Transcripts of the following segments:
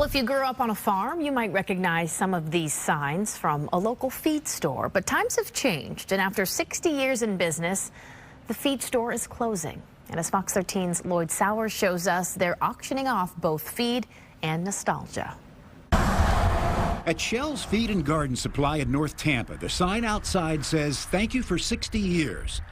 Well, if you grew up on a farm, you might recognize some of these signs from a local feed store. But times have changed, and after 60 years in business, the feed store is closing. And as Fox 13's Lloyd Sowers shows us, they're auctioning off both feed and nostalgia. At Shell's Feed and Garden Supply in North Tampa, the sign outside says, "Thank you for 60 years."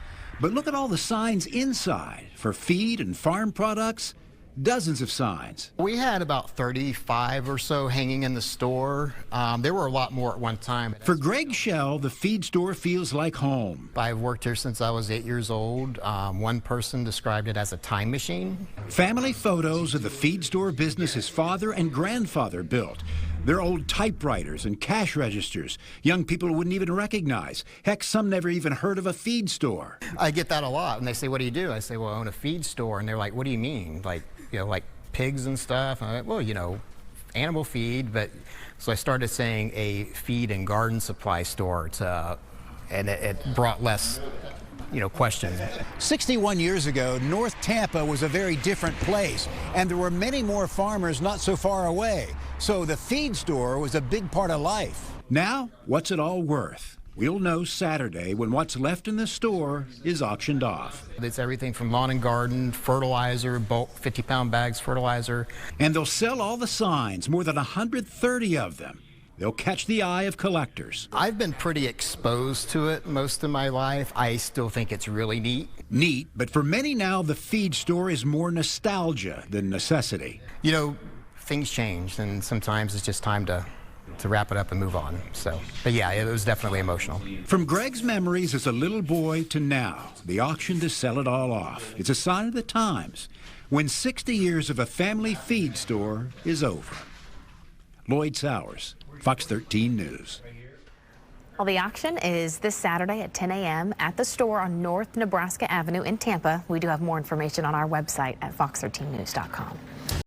But look at all the signs inside. For feed and farm products, dozens of signs. We had about 35 or so hanging in the store. There were a lot more at one time. For Greg Shell, the feed store feels like home. I've worked here since I was 8 years old. One person described it as a time machine. Family photos of the feed store business his father and grandfather built. They're old typewriters and cash registers young people wouldn't even recognize. Heck, some never even heard of a feed store. I get that a lot, and they say, "What do you do?" I say, "Well, I own a feed store." And they're like, "What do you mean? Like pigs and stuff?" And I'm like, "Well, animal feed." But so I started saying a feed and garden supply store, and it brought less questions. 61 years ago, North Tampa was a very different place, and there were many more farmers not so far away. So the feed store was a big part of life. Now, what's it all worth? We'll know Saturday when what's left in the store is auctioned off. It's everything from lawn and garden, fertilizer, bulk 50-pound bags fertilizer. And they'll sell all the signs, more than 130 of them. They'll catch the eye of collectors. I've been pretty exposed to it most of my life. I still think it's really neat. Neat, but for many now, the feed store is more nostalgia than necessity. Things change, and sometimes it's just time to wrap it up and move on. But yeah, it was definitely emotional. From Greg's memories as a little boy to now, the auction to sell it all off. It's a sign of the times, when 60 years of a family feed store is over. Lloyd Sowers, Fox 13 News. Well, the auction is this Saturday at 10 a.m. at the store on North Nebraska Avenue in Tampa. We do have more information on our website at fox13news.com.